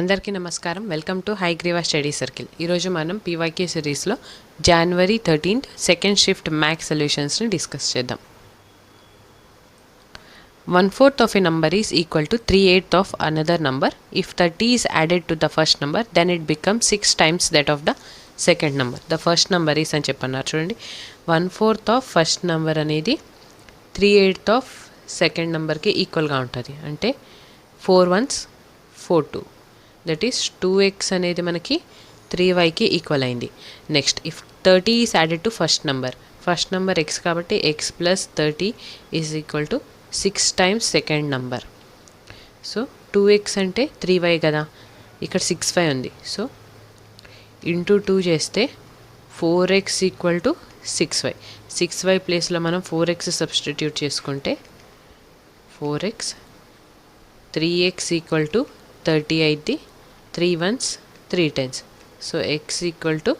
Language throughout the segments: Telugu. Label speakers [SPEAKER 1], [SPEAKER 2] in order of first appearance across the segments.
[SPEAKER 1] అందరికీ నమస్కారం. Welcome to Hayagriva study circle. ఈరోజు మనం పీవైక్యూ సిరీస్లో జనవరి 13th సెకండ్ షిఫ్ట్ మ్యాథ్స్ సొల్యూషన్స్ని డిస్కస్ చేద్దాం. 1/4 of a number is equal to 3/8 of another number. If 30 is added to the first number, then it becomes 6 times that of the second number. The first number is అని చెప్పన్నారు చూడండి. 1/4 of first number అనేది 3/8 of second numberకి ఈక్వల్గా ఉంటుంది. అంటే 4 1s 4 2. దట్ ఈస్ 2x అనేది మనకి 3yకి ఈక్వల్ అయింది. Next if 30 is added to first number x కాబట్టి x plus 30 is equal to 6 times second number. So 2x అంటే 3y కదా, ఇక్కడ 6y ఉంది. సో ఇంటూ 2 చేస్తే 4x ఈక్వల్ టు 6y ప్లేస్లో మనం 4x సబ్స్టిట్యూట్ చేసుకుంటే 4x 3x ఈక్వల్ టు 30 అయితే 3 1s 3 10s. So x equal to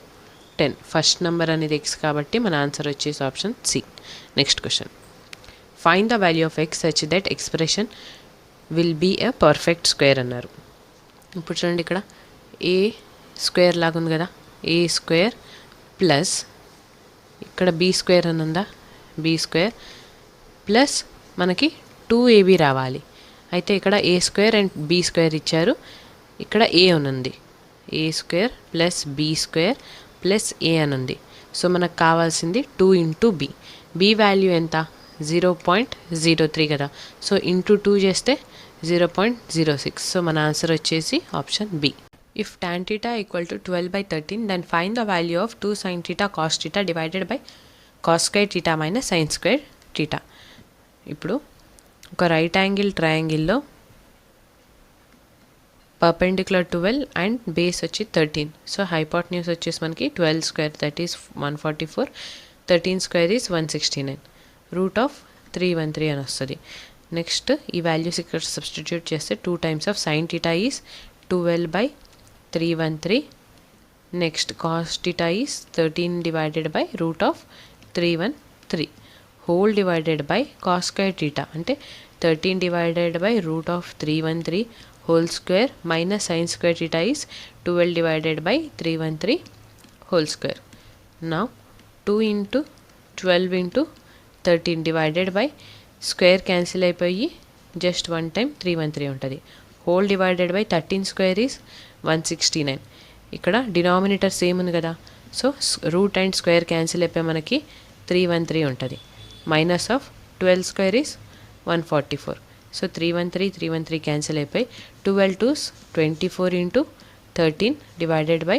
[SPEAKER 1] 10. First number అనేది x కాబట్టి మన ఆన్సర్ వచ్చేసి option C. Next question, find the value of x such that expression will be a perfect square అన్నారు. ఇప్పుడు చూడండి, ఇక్కడ ఏ స్క్వేర్ లాగా ఉంది కదా, ఏ స్క్వేర్ ప్లస్ ఇక్కడ బీ స్క్వేర్ అని ఉందా, బీ స్క్వేర్ ప్లస్ మనకి 2ab రావాలి. అయితే ఇక్కడ A square and B square ఇచ్చారు, ఇక్కడ ఏ అని ఉంది. A square plus B square plus A అని ఉంది. సో మనకు కావాల్సింది 2 ఇంటూ బీ. బీ వాల్యూ ఎంత, 0.03 కదా. సో ఇంటూ 2 చేస్తే 0.06. సో మన ఆన్సర్ వచ్చేసి option B. If tan theta equal to 12/13 then find the value of 2 sin theta cos theta divided by cos square theta minus sin square theta. ఇప్పుడు ఒక రైట్ యాంగిల్ ట్రయాంగిల్లో పర్పెండిక్యులర్ 12 అండ్ బేస్ వచ్చి 13. సో హైపోటెన్యూస్ వచ్చేసి మనకి 12 square that is 144, 13 square is 169, root of 313 అని వస్తుంది. నెక్స్ట్ ఈ వాల్యూస్ ఇక్కడ సబ్స్టిట్యూట్ చేస్తే 2 times of sine theta is 12/313. Next cos theta is 13 divided by root of 313 whole divided by cos square theta అంటే 13 divided by root of 313 whole square minus sin square theta is 12 divided by 313 whole square. Now 2 into 12 into 13 divided by square cancel అయిపోయి just one time 313 ఉంటుంది. whole divided by 13 square is 169. ఇక్కడ డినామినేటర్ సేమ్ ఉంది కదా, so root and square cancel అయిపోయి మనకి 313 ఉంటుంది. Minus of 12 square is 144. So 313 cancel అయిపోయి 12 2s 24 into 13 divided by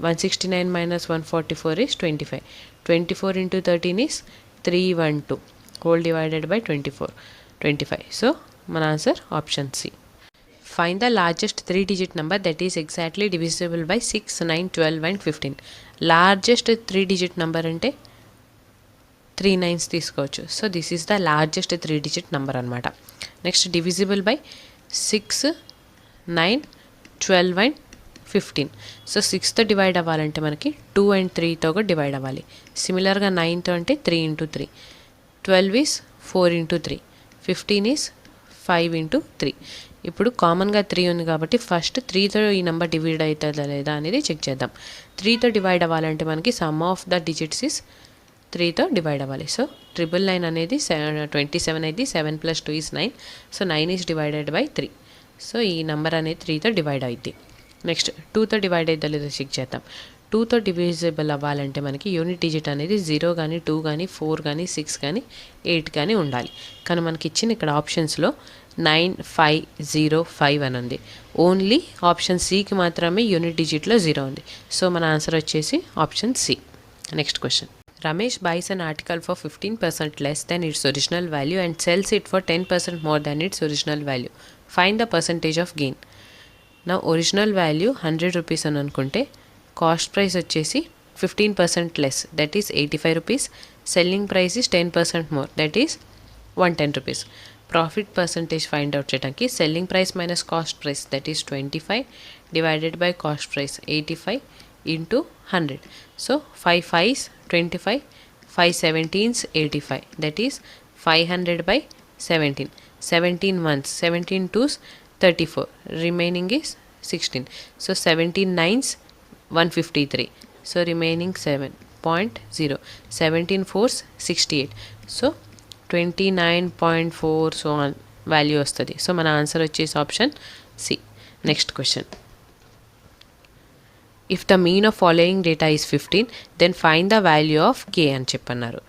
[SPEAKER 1] 169 minus 144 is 25. 24 into 13 is 312 whole divided by 25. So మన answer option C. Find the largest 3 digit number that is exactly divisible by 6, 9, 12 and 15. Largest 3 digit number అంటే 3 9s తీసుకోవచ్చు. So this is the largest 3 digit number అనమాట. Next divisible by 6, 9, 12 and 15. So 6తో డివైడ్ అవ్వాలంటే మనకి 2 and 3తో కూడా డివైడ్ అవ్వాలి. సిమిలర్గా 9తో అంటే 3 into 3, 12 is 4 into 3, 15 is 5 into 3. ఇప్పుడు కామన్గా 3 ఉంది కాబట్టి ఫస్ట్ 3తో ఈ నెంబర్ డివైడ్ అవుతుందా లేదా అనేది చెక్ చేద్దాం. 3తో డివైడ్ అవ్వాలంటే మనకి sum of the digits is 3తో డివైడ్ అవ్వాలి. సో 999 అనేది 27 అయితే 7 + 2 is 9. So 9 is divided by 3. So ఈ నెంబర్ అనేది 3తో డివైడ్ అవుద్ది. నెక్స్ట్ 2తో డివైడ్ అవుతుందో లేదో చెక్ చేద్దాం. 2తో డివిజిబుల్ అవ్వాలంటే మనకి యూనిట్ డిజిట్ అనేది 0 కానీ 2 కానీ 4 కానీ 6 కానీ 8 కానీ ఉండాలి. కానీ మనకి ఇచ్చిన ఇక్కడ ఆప్షన్స్లో 9, 5, 0, 5 అని ఉంది. ఓన్లీ ఆప్షన్ సికి మాత్రమే యూనిట్ డిజిట్లో 0 ఉంది. సో మన ఆన్సర్ వచ్చేసి option C. Next question, Ramesh buys an article for 15% less than its original value and sells it for 10% more than its original value. Find the percentage of gain. Now original value 100 rupees అని అనుకుంటే కాస్ట్ ప్రైస్ వచ్చేసి 15% less that is 85 rupees. Selling price is 10% more that is 110 rupees. Profit percentage find out చేయడానికి selling price minus cost price that is 25 divided by cost price 85 into 100. So 5 5s 25, 5 17s 85 that is 500 by 17. 17 1s 17 2s 34, remaining is 16. So 17 nines 153. So remaining 7.0. 17 fours 68. So 29.4 so on value వస్తుంది. సో మన ఆన్సర్ వచ్చేసి option C. Next question. If the mean of following data is 15 then find the value of K అని చెప్పన్నారు.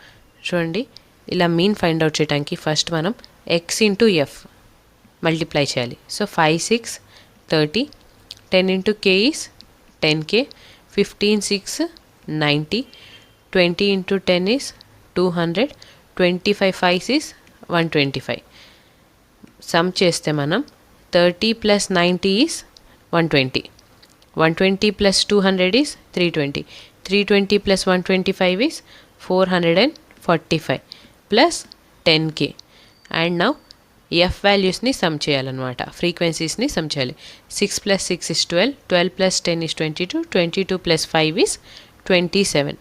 [SPEAKER 1] చూడండి, ఇలా మీన్ ఫైండ్ అవుట్ చేయడానికి ఫస్ట్ మనం ఎక్స్ ఇంటూ ఎఫ్ మల్టిప్లై చేయాలి. So 5 6 30. 10 into K is 10k. 15 6 90. 20 into 10 is 200. 25 5 is 125. Sum చేస్తే మనం 30 plus 90 is 120. 120 plus 200 is 320. 320 plus 125 is 445 plus 10k. And now F వాల్యూస్ని సమ్ చేయాలన్నమాట, ఫ్రీక్వెన్సీస్ని సమ్ చేయాలి. 6 plus 6 is 12. 12 plus 10 is 22. 22 plus 5 is 27.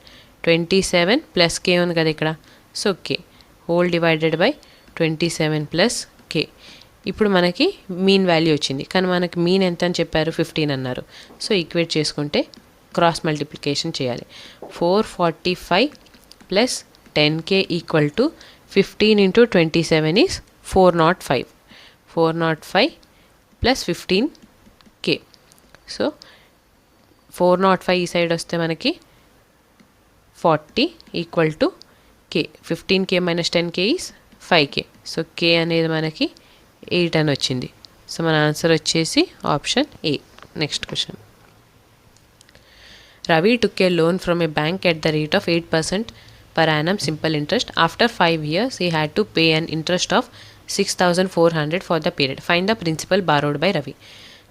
[SPEAKER 1] 27 plus K ఉంది కదా ఇక్కడ, so K whole divided by 27 plus K. ఇప్పుడు మనకి మీన్ వాల్యూ వచ్చింది, కానీ మనకి మీన్ ఎంత అని చెప్పారు, 15 అన్నారు. సో ఈక్వేట్ చేసుకుంటే క్రాస్ మల్టిప్లికేషన్ చేయాలి. 445 plus 10k equal to 15 into 27 is 405. 405 plus 15k. So 405 ఈ సైడ్ వస్తే మనకి 40 equal to k. 15k minus 10k is 5k. So k అనేది మనకి 8 అని వచ్చింది. సో మన ఆన్సర్ వచ్చేసి option A. Next question. Ravi took a loan from a bank at the rate of 8% per annum simple interest. After 5 years, he had to pay an interest of 6,400 for the period. Find the principal borrowed by Ravi.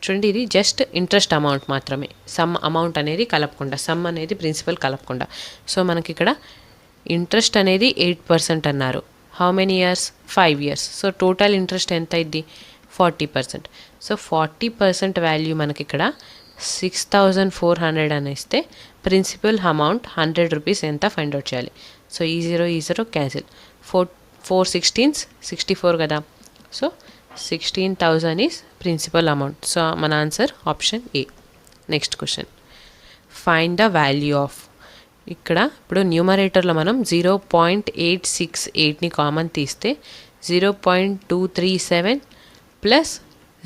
[SPEAKER 1] చూడండి, ఇది జస్ట్ ఇంట్రెస్ట్ అమౌంట్ మాత్రమే, సమ్ అమౌంట్ అనేది కలపకుండా, సమ్ అనేది ప్రిన్సిపల్ కలపకుండా. సో మనకి ఇక్కడ ఇంట్రెస్ట్ అనేది 8% అన్నారు. How many years? 5 years. So total interest ఎంత అయింది? 40%. సో 40% వాల్యూ మనకి ఇక్కడ 6,400 అని ఇస్తే ప్రిన్సిపల్ అమౌంట్ 100 రూపీస్ ఎంత ఫైండ్ అవుట్ చేయాలి. సో ఈ జీరో క్యాన్సిల్. 4 16s 64 కదా. So 16,000 is principal amount. So మన answer option A. Next question. Find the value of. ఇక్కడ ఇప్పుడు న్యూమరేటర్లో మనం 0.868ని కామన్ తీస్తే 0.237 ప్లస్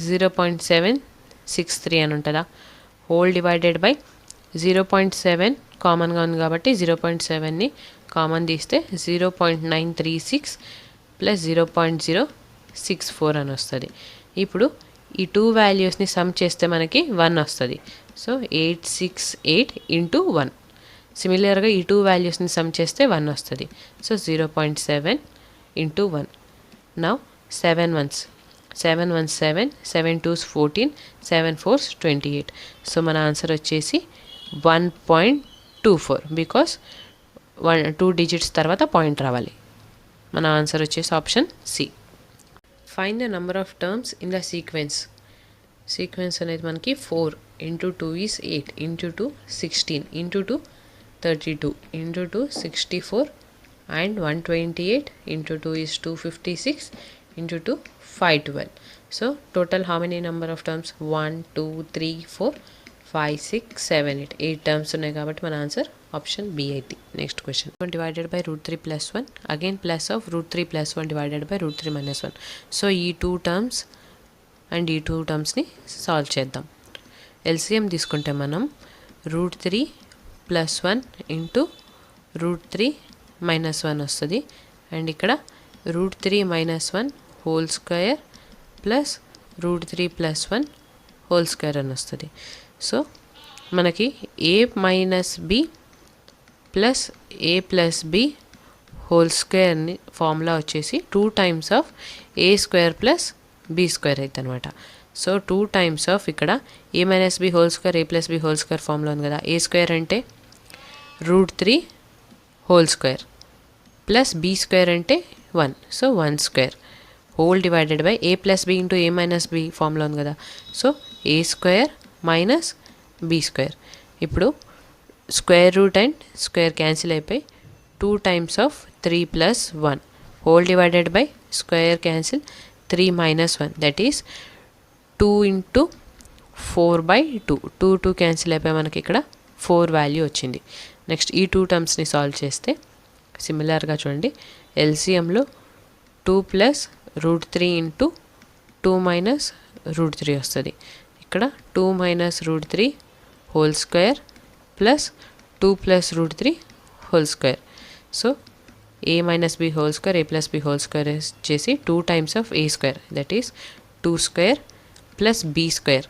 [SPEAKER 1] 0.763 అని ఉంటుందా. హోల్ డివైడెడ్ బై 0.7 కామన్గా ఉంది కాబట్టి 0.7ని కామన్ తీస్తే 0.936 ప్లస్ 0.064 అని వస్తుంది. ఇప్పుడు ఈ టూ వాల్యూస్ని సమ్ చేస్తే మనకి 1 వస్తుంది. So 868 into 1. సిమిలర్గా ఈ టూ వాల్యూస్ని సమ్ చేస్తే 1 వస్తుంది. So 0.7 into 1. Now 7 1s 7 1 7, 7 2s 14, 7 4s 28. So మన ఆన్సర్ వచ్చేసి 1.24 బికాస్ 2 digits తర్వాత పాయింట్ రావాలి. మన ఆన్సర్ వచ్చేసి option C. Find the number of terms in the sequence. Sequence అనేది మనకి 4 into 2 is 8, into 2 16, into 2 32, into 2 64 and 128, into 2 is 256, into 2 512. So total how many number of terms? 1 2 3 4 5 6 7 8. 8 terms ఉన్నాయి కాబట్టి మన ఆన్సర్ ఆప్షన్ బి అయితే. Next question. Divided by √3 + 1 again plus of √3 + 1 divided by √3 - 1. So ఈ 2 టర్మ్స్ అండ్ ఈ 2 టర్మ్స్ని సాల్వ్ చేద్దాం. ఎల్సిఎం తీసుకుంటే మనం √3 + 1 ఇంటూ √3 - 1 వస్తుంది. అండ్ ఇక్కడ √3 - 1 whole square plus √3 + 1 whole square అని వస్తుంది. సో మనకి a - b plus a + b whole స్క్వేర్ని ఫార్ములా వచ్చేసి 2 times ఆఫ్ a² + b² అవుతుంది అనమాట. సో 2 times ఆఫ్ ఇక్కడ a - b whole square, a + b whole square formula ఉంది కదా. a² అంటే √3 హోల్ స్క్వేర్ ప్లస్ b² అంటే 1, so 1² whole divided by a + b into a - b formula ఉంది కదా. So a² - b². ఇప్పుడు square root and square cancel అయిపోయి 2 times of 3 + 1 whole divided by square cancel 3 - 1 that is 2 into 4/2. 2 cancel అయిపోయి మనకి ఇక్కడ 4 వాల్యూ వచ్చింది. నెక్స్ట్ ఈ 2 టర్మ్స్ని సాల్వ్ చేస్తే సిమిలర్గా చూడండి, ఎల్సిఎంలో 2 + √3 ఇంటూ 2 - √3 వస్తుంది. ఇక్కడ 2 - √3 whole square plus 2 + √3 whole square. So a - b whole square, a + b whole square చేసి 2 times of a square, that is 2 square plus b square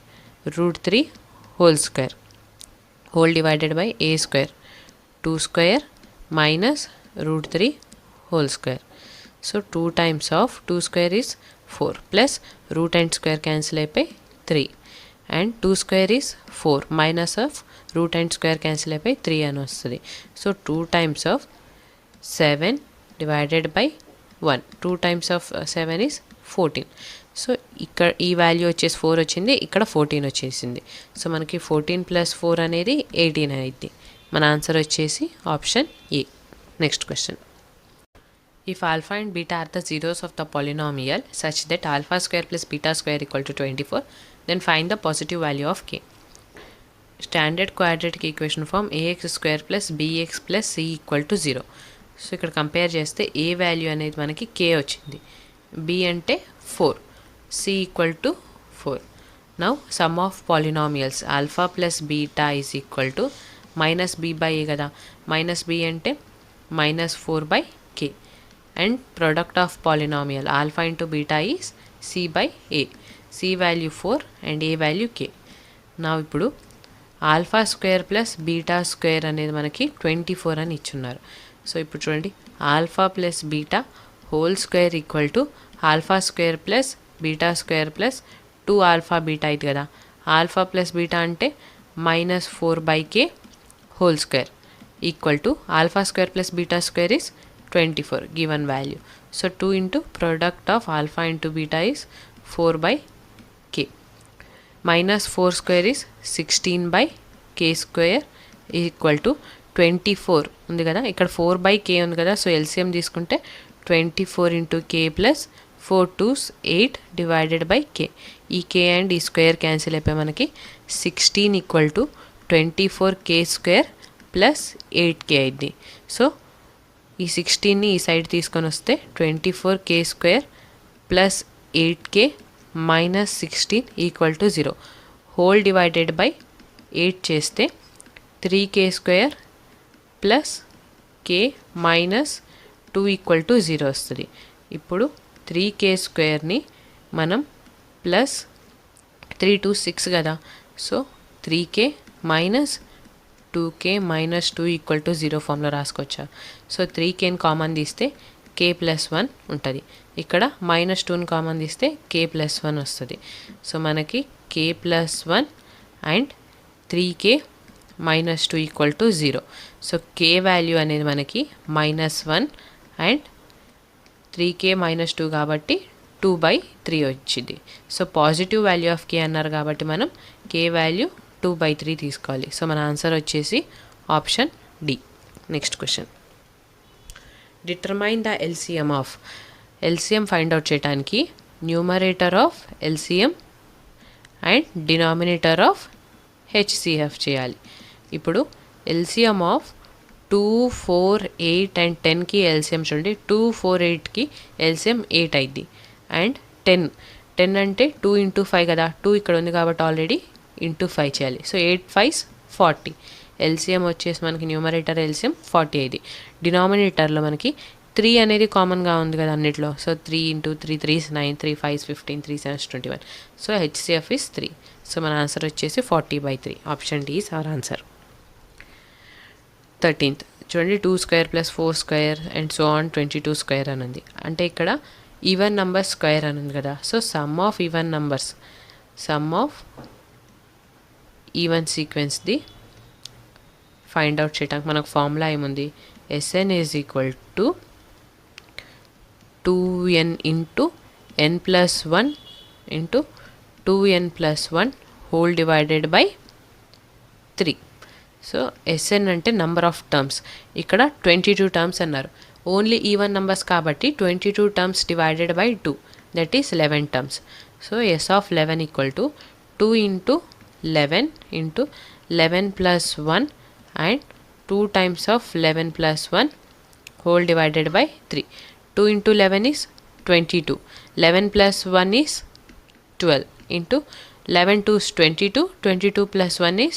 [SPEAKER 1] √3 whole square whole divided by a square, 2 square minus √3 whole square. So 2 times of 2 square is 4 plus root and square cancel అయిపోయి 3 and 2 square is 4 minus of root and square cancel అయిపోయి 3 అని వస్తుంది. So 2 times of 7 divided by 1, 2 times of 7 is 14. So ఇక్కడ ఈ వాల్యూ వచ్చేసి 4 వచ్చింది, ఇక్కడ 14 వచ్చేసింది. సో మనకి 14 + 4 అనేది 18 అయింది. మన ఆన్సర్ వచ్చేసి option A. Next question, if alpha and beta are the zeros of the polynomial such that alpha square plus beta square equal to 24, then find the positive value of k. Standard quadratic equation form ax square plus bx plus c equal to 0. So ఇక్కడ కంపేర్ చేస్తే ఏ వాల్యూ అనేది మనకి k వచ్చింది, b అంటే 4, c equal to 4. Now some of polynomials alpha plus beta is equal to -b/a కదా, -b అంటే -4/k and product of polynomial alpha into beta is c/a. c value 4 and a value k. now ఇప్పుడు alpha square plus beta square అనేది మనకి 24 అని ఇచ్చున్నారు. సో ఇప్పుడు చూడండి, alpha plus beta whole square equal to alpha square plus beta square plus 2 alpha beta ఇది కదా. ఆల్ఫా ప్లస్ బీటా అంటే -4/k whole square equal to alpha square plus beta square is 24 given value. So 2 into product of alpha into beta is 4/k. -4 square is 16/k square equal to 24 ఉంది కదా, ఇక్కడ 4/k ఉంది కదా. సో ఎల్సిఎం తీసుకుంటే 24 into k plus 4 2s 8 divided by k. ఈ k అండ్ ఈ స్క్వేర్ క్యాన్సిల్ అయిపోయి మనకి 16 equal to 24k square plus 8k అయింది. సో ఈ 16ని ఈ సైడ్ తీసుకొని వస్తే 24k square plus 8k minus 16 equal to 0 whole divided by 8 చేస్తే 3k square plus k minus 2 equal to 0 వస్తుంది. ఇప్పుడు 3k స్క్వేర్ని మనం ప్లస్ 3 to 6 కదా, so 3k minus 2k minus 2 equal to 0 ఫామ్లో రాసుకోవచ్చా. సో 3kని కామన్ తీస్తే k + 1 ఉంటుంది, ఇక్కడ -2ని కామన్ తీస్తే k + 1 వస్తుంది. సో మనకి k + 1 and 3k minus 2 equal to 0. So k value అనేది మనకి -1 అండ్ 3k మైనస్ 2 కాబట్టి 2/3 వచ్చింది. So positive value of k అన్నారు కాబట్టి మనం k వాల్యూ 2/3 తీసుకోవాలి. సో మన ఆన్సర్ వచ్చేసి option D. Next question, determine the LCM of. LCM find out చేయడానికి numerator of LCM and denominator of HCF చేయాలి. ఇప్పుడు ఎల్సిఎం ఆఫ్ 2, 4, 8 అండ్ 10కి ఎల్సిఎం చూడండి, 2, 4, 8కి ఎల్సిఎం 8 అయింది అండ్ 10 అంటే 2 into 5 కదా, 2 ఇక్కడ ఉంది కాబట్టి ఆల్రెడీ ఇంటూ 5 చేయాలి. So 8 5s 40. ఎల్సిఎం వచ్చేసి మనకి న్యూమరేటర్ ఎల్సిఎం 40 అయింది. డినామినేటర్లో మనకి 3 అనేది కామన్గా ఉంది కదా అన్నిట్లో. So 3 into 3 3s 9, 3 5s 15, 3 7s 21. So HCF is 3. So మన ఆన్సర్ వచ్చేసి 40/3. Option D is our answer. 13th చూడండి, 2 square plus 4 square and so on 22 square అని ఉంది. అంటే ఇక్కడ ఈవెన్ నంబర్స్ స్క్వేర్ అని ఉంది కదా. So sum of even numbers, sum of even సీక్వెన్స్ది ఫైండ్ అవుట్ చేయడానికి మనకు ఫార్ములా ఏముంది, SN is equal to 2n into n+1 into 2n+1 whole divided by 3. So SN అంటే నెంబర్ ఆఫ్ టర్మ్స్, ఇక్కడ 22 టర్మ్స్ అన్నారు. ఓన్లీ ఈవెన్ నెంబర్స్ కాబట్టి 22 terms divided by 2, that is 11 terms. So S of 11 equal to 2 into 11 into 11 plus 1 and 2 times of 11 plus 1 whole divided by 3. 2 into 11 is 22. 11 plus 1 is 12 into 11 2 is 22. 22 plus 1 is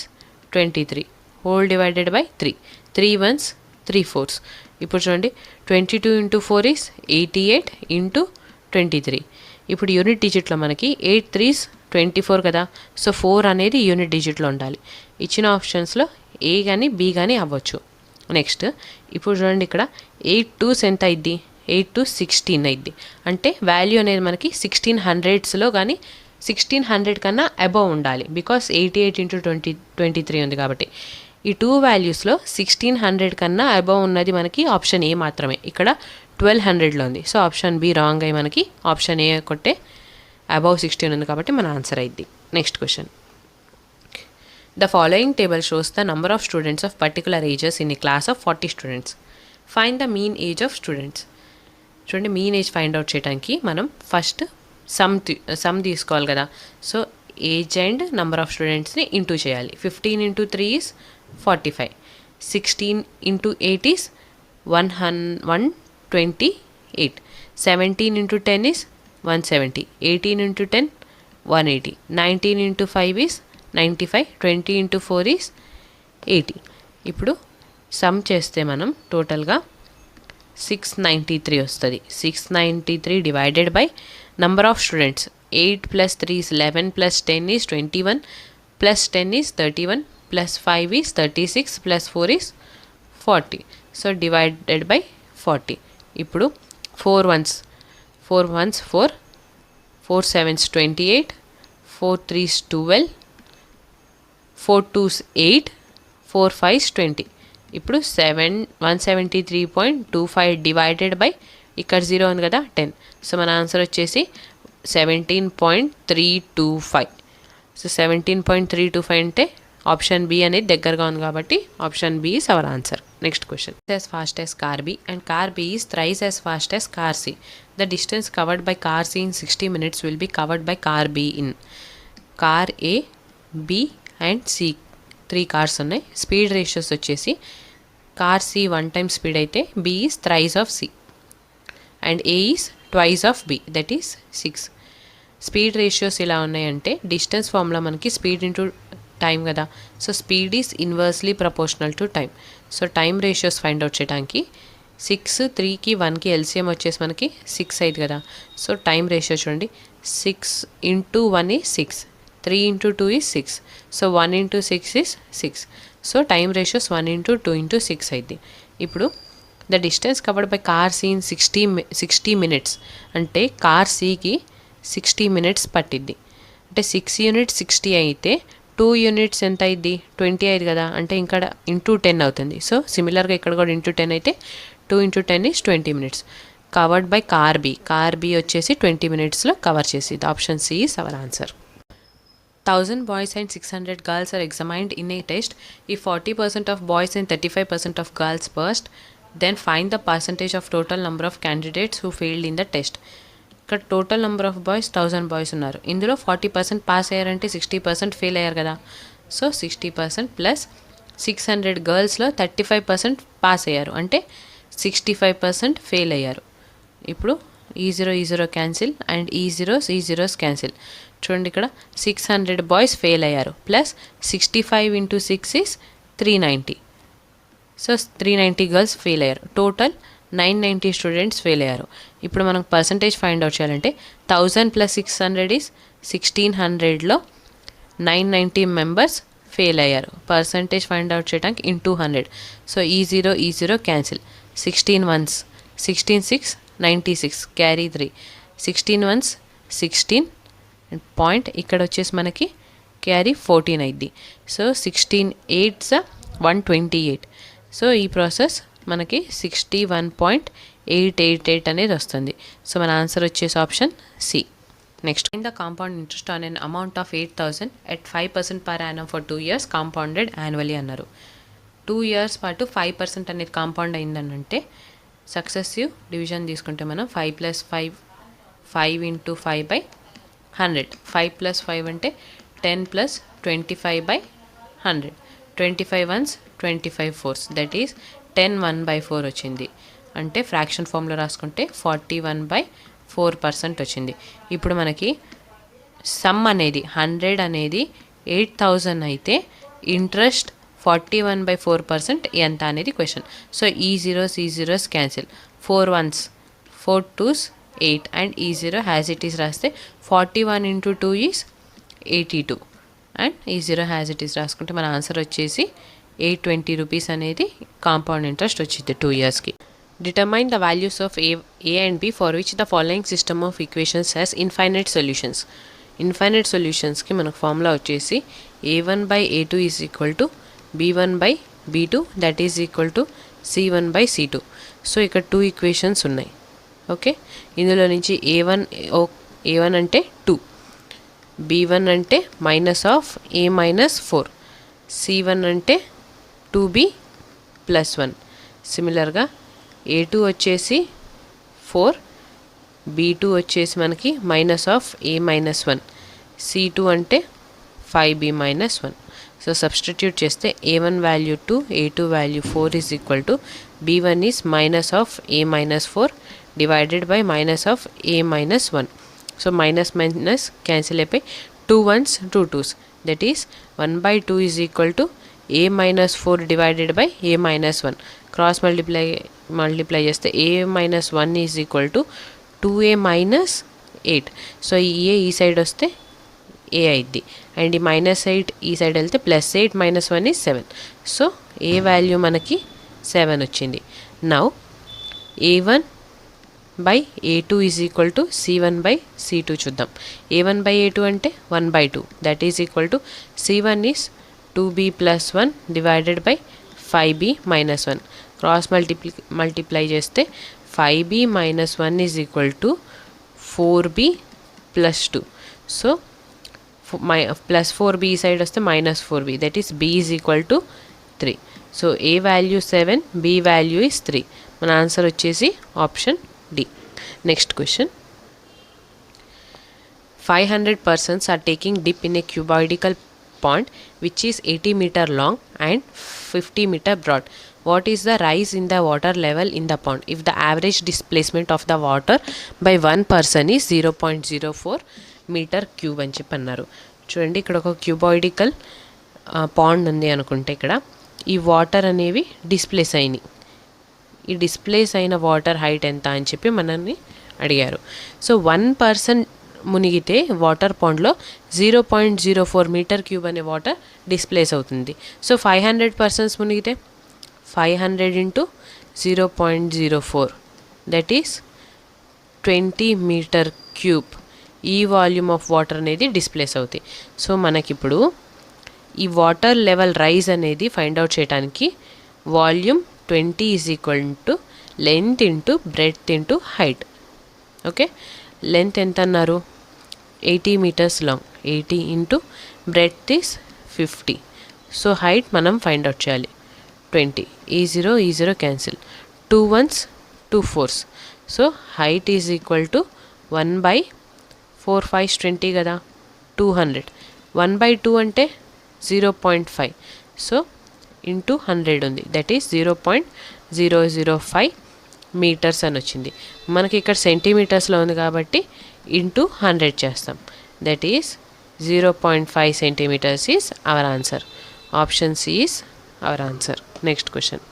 [SPEAKER 1] 23 whole divided by 3. 3 ones 3 fours. ఇప్పుడు చూడండి 22 into 4 is 88 into 23. ఇప్పుడు యూనిట్ డిజిట్లో మనకి 8 3s 24 కదా. సో 4 అనేది యూనిట్ డిజిట్లో ఉండాలి. ఇచ్చిన ఆప్షన్స్లో ఏ కానీ బి కానీ అవ్వచ్చు. నెక్స్ట్ ఇప్పుడు చూడండి ఇక్కడ 8 2s ఎంత అయింది? 8 2 16 అయింది. అంటే వాల్యూ అనేది మనకి 1600స్లో కానీ 1600 కన్నా అబవ్ ఉండాలి. బికాస్ 88 into 23 ఉంది కాబట్టి. ఈ 2 వాల్యూస్లో 1600 కన్నా అబవ్ ఉన్నది మనకి ఆప్షన్ ఏ మాత్రమే. ఇక్కడ 1200లో ఉంది. సో ఆప్షన్ బి రాంగ్ అయ్యి మనకి ఆప్షన్ ఏ కొట్టే అబవ్ 16 ఉంది కాబట్టి మన ఆన్సర్ అయింది. Next question. The following table shows the number of students of particular ages in a class of 40 students. Find the mean age of students. చూడండి మీన్ ఏజ్ ఫైండ్ అవుట్ చేయడానికి మనం ఫస్ట్ సమ్ తీసుకోవాలి కదా. So age and number of స్టూడెంట్స్ని ఇంటూ చేయాలి. 15 into 3 is 45. 16 into 8 is 128. 17 into 10 is 170. 18 into 10 180. 19 into 5 is 95. 20 into 4 is 80. ఇప్పుడు సమ్ చేస్తే మనం టోటల్గా 693 వస్తుంది. 693 divided by number of students 8 plus 3 is 11 plus 10 is 21 plus 10 is 31 plus 5 is 36 plus 4 is 40. So divided by 40. ఇప్పుడు 4 ones 4 4 7s 28 4 3s 12 4 2s 8 4 5s 20. ఇప్పుడు 173.25 డివైడెడ్ బై ఇక్కడ 0 ఉంది కదా 10. సో మన ఆన్సర్ వచ్చేసి 17.325. సో 17.325 అంటే ఆప్షన్ బి అనేది దగ్గరగా ఉంది కాబట్టి option B is our answer. Next question. as fast as car B and car B is thrice as fast as car C. The distance covered by car C in 60 minutes will be covered by car B in car A, B and C. 3 cars ఉన్నాయి. స్పీడ్ రేషియోస్ వచ్చేసి కార్ సి 1 time స్పీడ్ అయితే B is thrice of C and A is twice of B, that is 6. Speed ratios ఇలా ఉన్నాయంటే డిస్టెన్స్ ఫార్ములా మనకి స్పీడ్ ఇంటూ టైం కదా. So speed is inversely proportional to time. So time ratios find out చేయడానికి 6 3కి 1కి ఎల్సిఎం వచ్చేసి మనకి 6 అయింది కదా. సో టైం రేషియో చూడండి 6 into 1 is 6, 3 into 2 is 6. So 1 into 6 is 6. So time ratios 1 into 2 into 6 అయింది. ఇప్పుడు the distance covered by car C in 60 minutes అంటే కార్ సికి 60 minutes పట్టిద్ది. అంటే 6 units 60 అయితే 2 units ఎంత అయింది 20 అయింది కదా. అంటే ఇక్కడ ఇంటూ 10 అవుతుంది. సో సిమిలర్గా ఇక్కడ కూడా ఇంటూ 10 అయితే 2 into 10 is 20 minutes. Covered by car B వచ్చేసి 20 minutesలో కవర్ చేసేది. Option C is our answer. 1000 boys and 600 girls are examined in a test. If 40% of boys and 35% of girls passed, then find the percentage of total number of candidates who failed in the test. ఇక్కడ total number of boys 1000 boys ఉన్నారు. ఇందులో 40% పాస్ అయ్యారంటే 60% ఫెయిల్ అయ్యారు కదా. సో 60% ప్లస్ 600 గర్ల్స్లో 35% పాస్ అయ్యారు అంటే 65% ఫెయిల్ అయ్యారు. ఇప్పుడు ఈ జీరో క్యాన్సిల్ అండ్ ఈ జీరోస్ క్యాన్సిల్. చూడండి ఇక్కడ 600 బాయ్స్ ఫెయిల్ అయ్యారు plus 65 into 6 is 390. So 390 girls fail అయ్యారు. టోటల్ 990 స్టూడెంట్స్ ఫెయిల్ అయ్యారు. ఇప్పుడు మనం పర్సంటేజ్ ఫైండ్ అవుట్ చేయాలంటే 1000 plus 600 is 1600లో 990 మెంబర్స్ ఫెయిల్ అయ్యారు. పర్సంటేజ్ ఫైండ్ అవుట్ చేయడానికి ఇంటూ 100. సో ఈ zero cancel. 16 ones 16 6 96 carry 3. 16 ones 16 point ఇక్కడ వచ్చేసి మనకి క్యారీ 14 అయింది. So 16 8s 128. సో ఈ ప్రాసెస్ మనకి 61.888 అనేది వస్తుంది. సో మన ఆన్సర్ వచ్చేసి option C. Next, in the compound interest on an amount of 8000 at 5% per annum for 2 years compounded annually అన్నారు. 2 years పాటు 5% అనేది కాంపౌండ్ అయిందనంటే సక్సెసివ్ డివిజన్ తీసుకుంటే మనం 5 + 5 into 5/100. 5 + 5 అంటే 10 + 25/100. 25 ones 25 fours, దట్ ఈస్ 10 1/4 వచ్చింది. అంటే ఫ్రాక్షన్ ఫామ్లో రాసుకుంటే 41/4% వచ్చింది. ఇప్పుడు మనకి సమ్ అనేది 100 అనేది 8,000 అయితే ఇంట్రెస్ట్ 41/4% ఎంత అనేది క్వశ్చన్. సో ఈ zeros cancel, 4 1s 4 2s 8 and ఈ 0 హ్యాజ్ ఇట్ ఈస్ రాస్తే 41 × 2 ఈజ్ 82 అండ్ ఈ 0 హ్యాజ్ ఇట్ ఈస్ రాసుకుంటే మన ఆన్సర్ వచ్చేసి 820 రూపీస్ అనేది కాంపౌండ్ ఇంట్రెస్ట్ వచ్చింది 2 yearsకి. Determine the values of A and B for which the following system of equations has infinite solutions. Infinite సొల్యూషన్స్కి మనకు ఫార్ములా వచ్చేసి a1/a2 is equal to b1/b2 that is equal to c1/c2. So ఇక్కడ 2 ఈక్వేషన్స్ ఉన్నాయి. ఓకే, ఇందులో నుంచి a1 అంటే 2, b1 అంటే -(a-4), c1 అంటే 2b + 1. సిమిలర్గా a2 వచ్చేసి 4, b2 వచ్చేసి మనకి -(a-1), c2 అంటే 5b - 1. సో సబ్స్టిట్యూట్ చేస్తే a1 value 2, a2 value 4 is equal to b1 is -(a-4) divided by -(a-1). So minus cancel అయిపోయి 2 1s 2 2s, that is 1/2 is equal to a-4 divided by a-1. Cross multiply చేస్తే a-1 is equal to 2a - 8. So ఈ a ఈ సైడ్ వస్తే a అయింది అండ్ ఈ -8 ఈ సైడ్ వెళ్తే +8 - 1 ఈజ్ 7. సో a వాల్యూ మనకి 7 వచ్చింది. Now a1/a2 is equal to c1/c2 చూద్దాం. a1/a2 అంటే 1/2 that is equal to c1 is 2b + 1 divided by 5b - 1. Cross multiply చేస్తే 5b - 1 is equal to 4b + 2. So +4b ఈ సైడ్ వస్తే -4b, that is b is equal to 3. So a value 7, b value is 3. మన ఆన్సర్ వచ్చేసి option D. Next question. 500 persons are taking dip in a cuboidal pond which is 80 meter long and 50 meter broad. What is the rise in the water level in the pond if the average displacement of the water by one person is 0.04 meter cube అని చెప్పి అన్నారు. చూడండి, ఇక్కడ ఒక క్యూబాయిడికల్ పాండ్ ఉంది అనుకుంటే ఇక్కడ ఈ వాటర్ అనేవి డిస్ప్లేస్ అయినాయి. ఈ డిస్ప్లేస్ అయిన వాటర్ హైట్ ఎంత అని చెప్పి మనల్ని అడిగారు. సో 1 person మునిగితే వాటర్ పాండ్లో 0.04 మీటర్ క్యూబ్ అనే వాటర్ డిస్ప్లేస్ అవుతుంది. సో 500 persons మునిగితే 500 × 0.04 దట్ ఈస్ 20 మీటర్ క్యూబ్ ఈ వాల్యూమ్ ఆఫ్ వాటర్ అనేది డిస్ప్లేస్ అవుతాయి. సో మనకిప్పుడు ఈ వాటర్ లెవెల్ రైజ్ అనేది ఫైండ్ అవుట్ చేయడానికి volume 20 is equal to length into breadth into height. Okay, length ఎంత అన్నారు? 80 meters long, 80 into breadth is 50. So height మనం ఫైండ్ అవుట్ చేయాలి. 20, ఈ 0 cancel, 2 1s 2 4s. So height is equal to 1/4 5 20 కదా, 200. 1/2 అంటే 0.5. సో ఇంటూ 100 ఉంది, దట్ ఈస్ 0.005 మీటర్స్ అని వచ్చింది. మనకి ఇక్కడ సెంటీమీటర్స్లో ఉంది కాబట్టి ఇంటూ 100 చేస్తాం, that is 0.5 centimeters is our answer. Option C is our answer. Next question.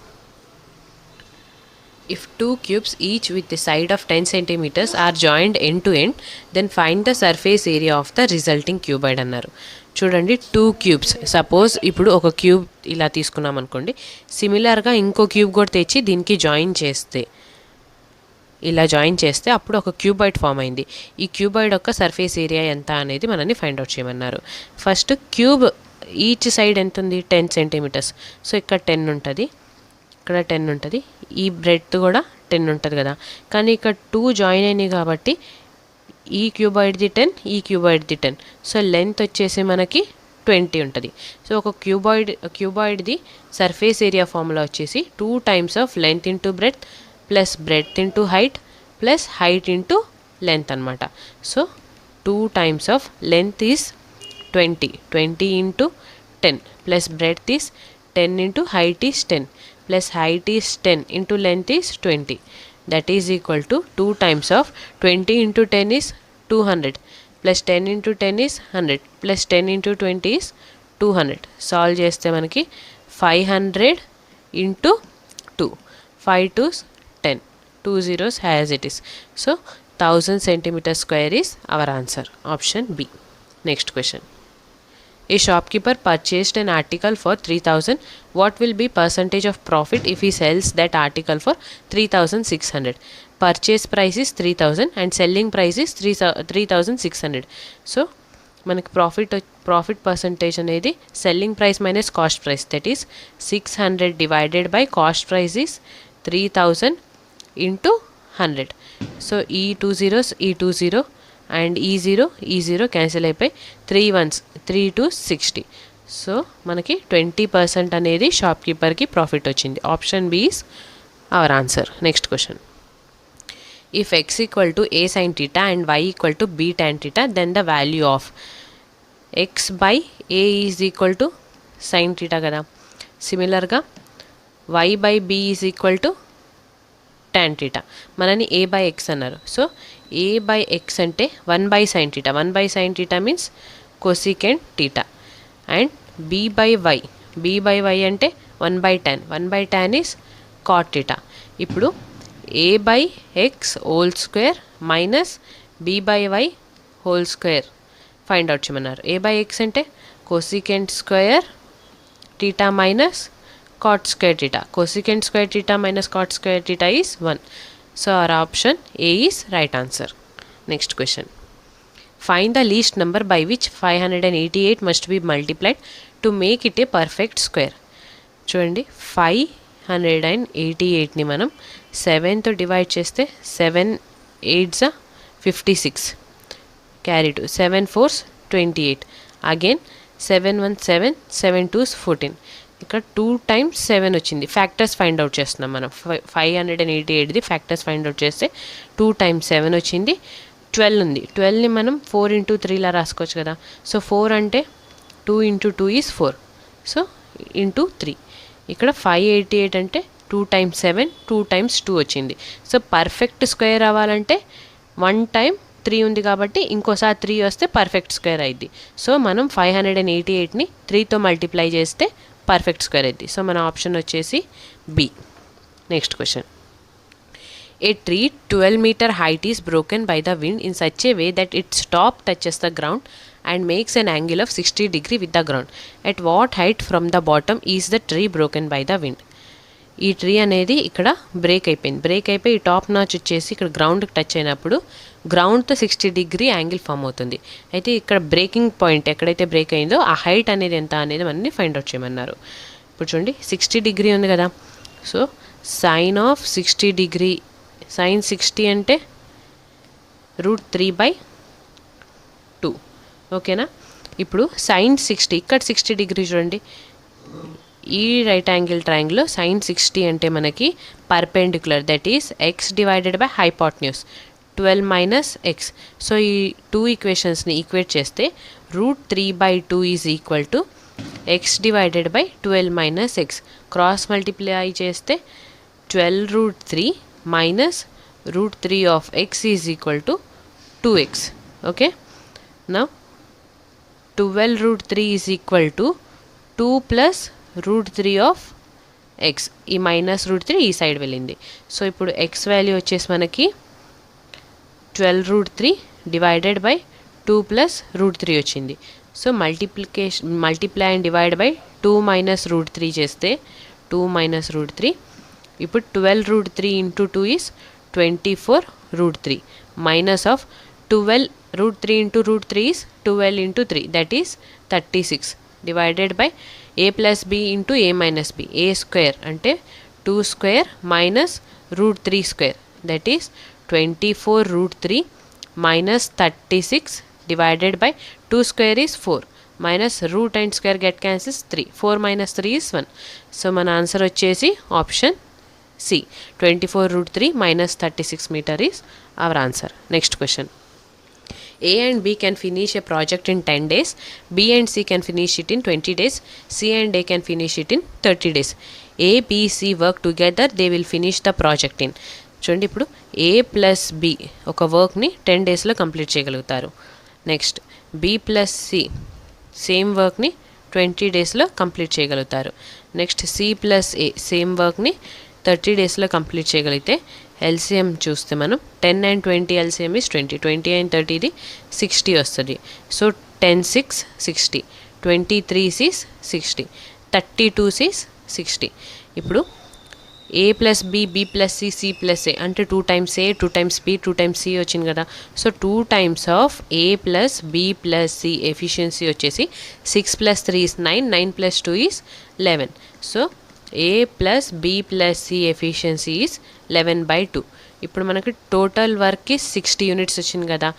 [SPEAKER 1] If 2 cubes each with a side of 10 centimeters are joined end to end, then find the surface area of the resulting cuboid అన్నారు. చూడండి, 2 cubes, సపోజ్ ఇప్పుడు ఒక క్యూబ్ ఇలా తీసుకున్నాం అనుకోండి, సిమిలర్గా ఇంకో క్యూబ్ కూడా తెచ్చి దీనికి ఇలా జాయిన్ చేస్తే అప్పుడు ఒక క్యూబాయిడ్ ఫామ్ అయింది. ఈ క్యూబాయిడ్ యొక్క సర్ఫేస్ ఏరియా ఎంత అనేది మనల్ని ఫైండ్ అవుట్ చేయమన్నారు. ఫస్ట్ క్యూబ్ ఈచ్ సైడ్ ఎంత ఉంది? 10 centimeters. సో ఇక్కడ 10 ఉంటుంది, ఇక్కడ 10 ఉంటుంది, ఈ బ్రెడ్త్ కూడా 10 ఉంటుంది కదా. కానీ ఇక్కడ 2 జాయిన్ అయినాయి కాబట్టి ఈ క్యూబాయిడ్ది 10, ఈ క్యూబాయిడ్ది 10. సో లెంత్ వచ్చేసి మనకి 20 ఉంటుంది. సో ఒక క్యూబాయిడ్ది సర్ఫేస్ ఏరియా ఫార్ములా వచ్చేసి 2 times of length into breadth plus breadth into height plus height into length అనమాట. So 2 times of length is 20 into 10 plus breadth is 10 into height is 10 plus height is 10 into length is 20. That is equal to 2 times of 20 into 10 is 200 plus 10 into 10 is 100 plus 10 into 20 is 200. Solve చేస్తే మనకి 500 into 2, 5 2s 10, 2 zeros as it is. So 1000 centimeter square is our answer, option B. Next question. A shopkeeper purchased an article for 3000. What will be percentage of profit if he sells that article for 3600? Purchase price is 3000 and selling price is 3600. So మనకి ప్రాఫిట్ పర్సంటేజ్ అనేది selling price minus cost price, that is 600 divided by cost price is 3000 into 100. So ఈ 2 zeros ఈ 2 0 అండ్ ఈ 0 క్యాన్సిల్ అయిపోయి 3 1s 3 2 60. సో మనకి 20% అనేది షాప్ కీపర్కి ప్రాఫిట్ వచ్చింది. Option B is our answer. Next question. If x equal to a sin theta and y equal to b tan theta, then the value of x by a is equal to sin theta కదా. సిమిలర్గా y by b is equal to tan theta. మనని a by x అన్నారు. సో a by x అంటే 1 by sin theta. 1 by sin theta means cosecant theta. And b by y అంటే 1 by tan. 1 by tan is cot theta. ఇప్పుడు a by x whole square minus b by y whole square find out చేయమన్నారు. a by x అంటే cosecant square theta minus cot square theta. Cosecant square theta minus cot square theta is 1. So our option A is right answer. Next question. Find the least number by which 588 must be multiplied to make it a perfect square. చూడండి 588ని మనం 7తో డివైడ్ చేస్తే 7 8s 56, carry 2, 7 4s 28, again 7 1 7, 7 2s 14. ఇక్కడ 2 times 7 వచ్చింది. ఫ్యాక్టర్స్ ఫైండ్ అవుట్ చేస్తున్నాం మనం. 588ది ఫ్యాక్టర్స్ ఫైండ్ అవుట్ చేస్తే 2 times 7 వచ్చింది. 12 ఉంది. 12ని మనం 4 into 3లా రాసుకోవచ్చు కదా. సో 4 అంటే 2 into 2 is 4, సో ఇంటూ 3. ఇక్కడ 588 అంటే 2 times 7, 2 times 2 వచ్చింది. సో పర్ఫెక్ట్ స్క్వేర్ అవ్వాలంటే 1 time 3 ఉంది కాబట్టి ఇంకోసారి 3 వస్తే పర్ఫెక్ట్ స్క్వేర్ అయింది. సో మనం 588ని 3తో మల్టిప్లై చేస్తే పర్ఫెక్ట్ స్క్వేర్ అయింది. సో మన ఆప్షన్ వచ్చేసి B. Next question. A tree 12 meter height is broken by the wind in such a way that its top touches the ground and makes an angle of 60 degrees with the ground. At what height from the bottom is the tree broken by the wind? ఈ ట్రీ అనేది ఇక్కడ బ్రేక్ అయిపోయి టాప్ నాచ్ వచ్చేసి ఇక్కడ గ్రౌండ్కి టచ్ అయినప్పుడు గ్రౌండ్తో 60 degree యాంగిల్ ఫామ్ అవుతుంది. అయితే ఇక్కడ బ్రేకింగ్ పాయింట్ ఎక్కడైతే బ్రేక్ అయిందో ఆ హైట్ అనేది ఎంత అనేది మనని ఫైండ్ అవుట్ చేయమన్నారు. ఇప్పుడు చూడండి 60 degree ఉంది కదా. So sine of 60 degree, sine 60 అంటే √3/2. ఓకేనా. ఇప్పుడు సైన్ 60 ఇక్కడ 60 degree చూడండి. ఈ రైట్ యాంగిల్ ట్రయాంగిల్లో సైన్ 60 అంటే మనకి perpendicular, that is X divided by hypotenuse 12 minus x. So ఈ 2 ఈక్వేషన్స్ని ఈక్వేట్ చేస్తే √3/2 is equal to X divided by 12 minus x. Cross multiply చేస్తే 12√3 minus √3 of x is equal to 2x. Okay. Now 12√3 is equal to 2 plus √3 of x. ఈ మైనస్ √3 ఈ సైడ్ వెళ్ళింది. సో ఇప్పుడు x వాల్యూ వచ్చేసి మనకి 12√3 డివైడెడ్ బై 2 plus √3 వచ్చింది. So multiply and divide by 2 minus √3 చేస్తే 2 minus √3. ఇప్పుడు 12√3 into 2 is 24√3 minus of 12√3 into √3 is 12 into 3, that is 36 divided by a plus b into a minus b. a square అంటే 2 square minus √3 square, that is 24√3 minus 36 divided by 2 square is 4 minus root and square get cancels 3. 4 minus 3 is 1. So మన ఆన్సర్ వచ్చేసి option C 24√3 minus 36 meter is our answer. Next question. A and B can finish a project in 10 days, B and C can finish it in 20 days, C and A can finish it in 30 days. A, B, C work together, they will finish the project in. చూడండి ఇప్పుడు A ప్లస్ B ఒక వర్క్ని 10 డేస్లో కంప్లీట్ చేయగలుగుతారు. Next B plus C same వర్క్ని 20 డేస్లో కంప్లీట్ చేయగలుగుతారు. Next C plus A same వర్క్ని 30 డేస్లో కంప్లీట్ చేయగలిగితే ఎల్సిఎం చూస్తే మనం 10 and 20 ఎల్సిఎం ఇస్ 20, 20 and 30 ఇది 60 వస్తుంది. So 10 6 60, 23 is 60, 32 is 60. ఇప్పుడు A plus B, B plus C, C plus A అంటే 2 times A, 2 times B, 2 times C వచ్చింది కదా. So 2 times of A plus B plus C efficiency వచ్చేసి 6 plus 3 is 9, 9 plus 2 is 11. So A plus B plus C efficiency is 11/2. ఇప్పుడు మనకి టోటల్ వర్క్కి 60 యూనిట్స్ వచ్చింది కదా.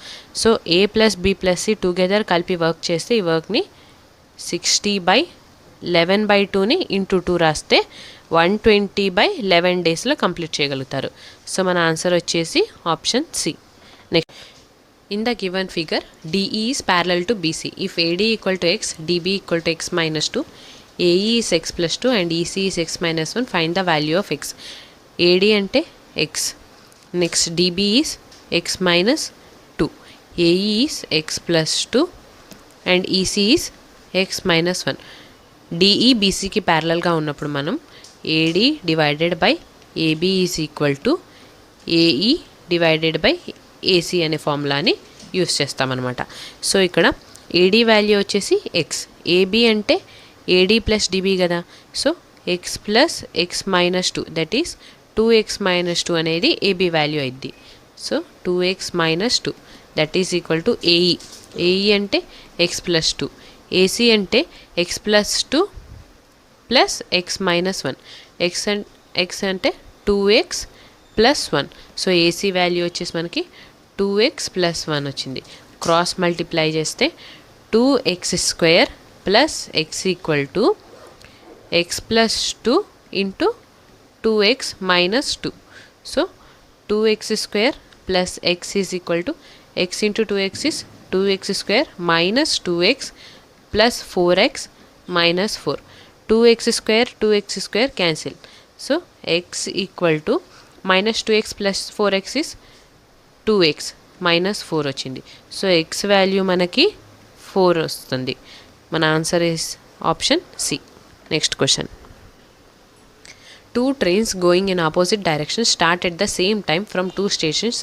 [SPEAKER 1] So A plus B plus C together కలిపి వర్క్ చేస్తే ఈ వర్క్ని 60/11/2ని ఇంటూ 2 రాస్తే 120/11 డేస్లో కంప్లీట్ చేయగలుగుతారు. సో మన ఆన్సర్ వచ్చేసి option C. Next, in the given figure DE is parallel to BC. If AD equal to x, DB equal to x minus 2, AE is x plus 2 and EC is x minus 1, find the value of x. AD అంటే x, next DB is x minus 2, AE is x plus 2 and EC is x minus 1. DE బీసీకి ప్యారలల్గా ఉన్నప్పుడు మనం AD divided by AB is equal to AE divided by AC అనే ఫార్ములాని యూస్ చేస్తామన్నమాట. సో ఇక్కడ ఏడీ వాల్యూ వచ్చేసి ఎక్స్, ఏబీ అంటే ఏడీ ప్లస్ డిబి కదా. So X plus X minus 2 that is 2x minus 2 అనేది ఏబీ వాల్యూ అయింది. So 2x minus 2 that is equal to AE. AE అంటే ఎక్స్ ప్లస్ 2, ఏసీ అంటే X plus 2 plus X minus 1, X అంటే 2x plus 1. So AC value వచ్చేసి మనకి 2x ప్లస్ 1 వచ్చింది. క్రాస్ మల్టిప్లై చేస్తే 2x² plus X equal to X plus 2 into 2x minus 2. So 2x² plus X is equal to X into 2x is 2x² minus 2x plus 4x minus 4. 2x² cancel. So x equal to minus 2x plus 4x is 2x minus 4 వచ్చింది. సో x వాల్యూ మనకి 4 వస్తుంది. మన answer is option C. Next question. 2 trains going in opposite directions start at the same time from 2 stations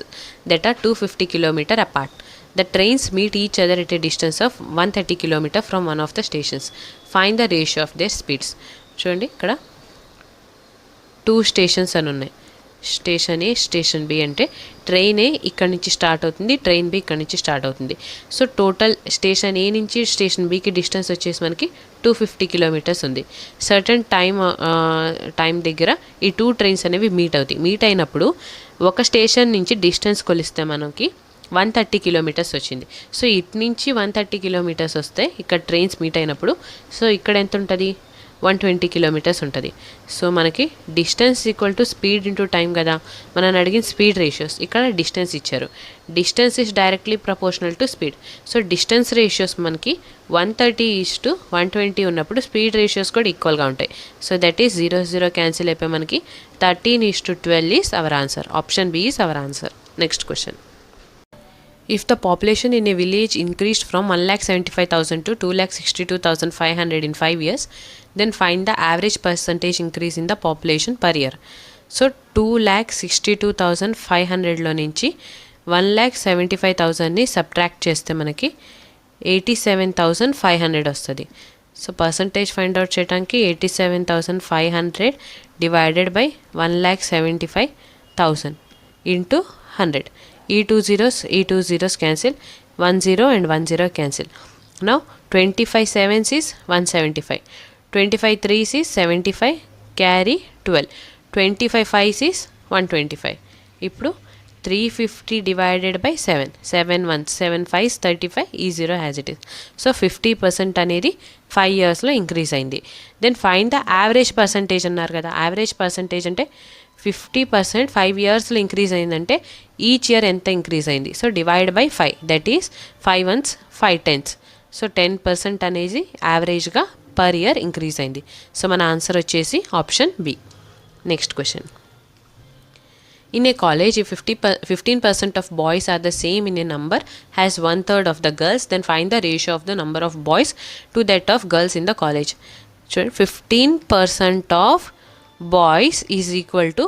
[SPEAKER 1] that are 250 km apart. The trains meet each other at a distance of 130 km from one of the stations. Find the ratio of their speeds. చూడండి ఇక్కడ 2 స్టేషన్స్ అని ఉన్నాయి. స్టేషన్ ఏ, స్టేషన్ బి అంటే ట్రైన్ ఏ ఇక్కడ నుంచి స్టార్ట్ అవుతుంది, ట్రైన్ బి ఇక్కడ నుంచి స్టార్ట్ అవుతుంది. సో టోటల్ స్టేషన్ ఏ నుంచి స్టేషన్ బికి డిస్టెన్స్ వచ్చేసి మనకి 250 కిలోమీటర్స్ ఉంది. సర్టన్ టైం దగ్గర ఈ 2 ట్రైన్స్ అనేవి మీట్ అవుతాయి. మీట్ అయినప్పుడు ఒక స్టేషన్ నుంచి డిస్టెన్స్ కొలిస్తే మనకి 130 కిలోమీటర్స్ వచ్చింది. సో ఇటు నుంచి 130 కిలోమీటర్స్ వస్తే ఇక్కడ ట్రైన్స్ మీట్ అయినప్పుడు సో ఇక్కడ ఎంత ఉంటుంది, 120 కిలోమీటర్స్ ఉంటుంది. సో మనకి distance equal to speed into time కదా. మనం అడిగిన స్పీడ్ రేషియోస్, ఇక్కడ డిస్టెన్స్ ఇచ్చారు. Distance is directly proportional to speed. So distance ratios మనకి 130:120 ఉన్నప్పుడు స్పీడ్ రేషియోస్ కూడా ఈక్వల్గా ఉంటాయి. సో దట్ ఈస్ 0 0 క్యాన్సిల్ అయిపోయి మనకి 13:12 is our answer. Option B is our answer. Next question. If the population in a village increased from 1,75,000 to 2,62,500 in 5 years, then find the average percentage increase in the population per year. So 2,62,500లో నుంచి 1,75,000ని సబ్ట్రాక్ట్ చేస్తే మనకి 87,500 వస్తుంది. సో పర్సంటేజ్ ఫైండ్ అవుట్ చేయడానికి 87,500 డివైడెడ్ బై 1,75,000 ఇంటూ 100. ఈ 2 zeros cancel, 1 0 and 1 0 cancel. Now 25 7s is 175, 25 3s is 75, carry 12, 25 5s is 125. ఇప్పుడు 350 divided by 7, 7 1 7 5s 35, ఈ 0 has it is. సో 50% అనేది 5 yearsలో ఇంక్రీజ్ అయింది. Then find the average percentage అన్నారు కదా. యావరేజ్ పర్సంటేజ్ అంటే 50% 5 ఇయర్స్లో ఇంక్రీజ్ అయిందంటే ఈచ్ ఇయర్ ఎంత ఇంక్రీజ్ అయింది? So divide by 5, that is 5 ones 5 tenths. So 10% అనేది యావరేజ్గా పర్ ఇయర్ ఇంక్రీజ్ అయింది. సో మన ఆన్సర్ వచ్చేసి option B. Next question. In a college, if 15% of boys are the same in a number as 1/3 of the girls, then find the ratio of the number of boys to that of girls in the college. So 15% of boys is equal to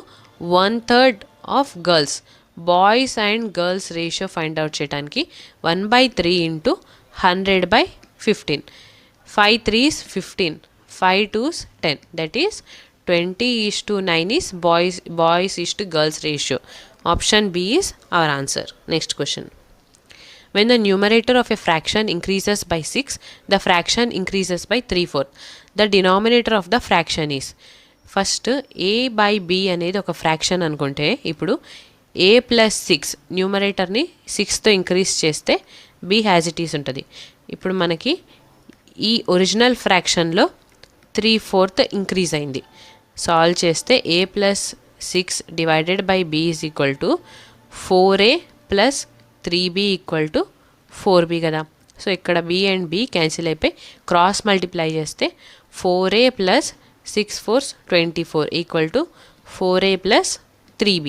[SPEAKER 1] 1/3 of girls. Boys and girls ratio find out చేయడానికి 1/3 into 100/15. 5 3s 15, 5 2s 10, that is 20:9 is boys is to girls ratio. Option B is our answer. Next question. When the numerator of a fraction increases by 6, the fraction increases by 3/4. The denominator of the fraction is. First a/b అనేది ఒక ఫ్రాక్షన్ అనుకుంటే ఇప్పుడు a + 6 న్యూమరేటర్ని 6తో ఇంక్రీజ్ చేస్తే b హ్యాజ్ ఇట్ ఈస్ ఉంటుంది. ఇప్పుడు మనకి ఈ ఒరిజినల్ ఫ్రాక్షన్లో 3/4 ఇంక్రీజ్ అయింది. సాల్వ్ చేస్తే a + 6 divided by b is equal to 4a + 3b equal to 4b కదా. సో ఇక్కడ b అండ్ b క్యాన్సిల్ అయిపోయి క్రాస్ మల్టిప్లై చేస్తే 4a + 6 4s 24 equal to 4a + 3b.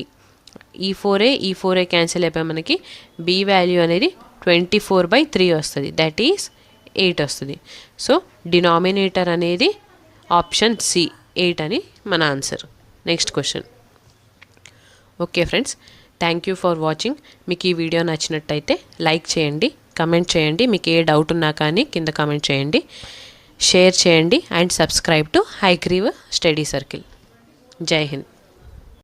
[SPEAKER 1] ఈ 4a క్యాన్సిల్ అయిపోయి మనకి b వాల్యూ అనేది 24/3 వస్తుంది, దట్ ఈస్ 8 వస్తుంది. సో డినామినేటర్ అనేది ఆప్షన్ సి 8 అని మన answer. Next question. Okay friends, thank you for watching. మీకు ఈ వీడియో నచ్చినట్టయితే లైక్ చేయండి, కమెంట్ చేయండి. మీకు ఏ డౌట్ ఉన్నా కానీ కింద కమెంట్ చేయండి, షేర్ చేయండి and subscribe to Hayagreev study circle. జై హింద్.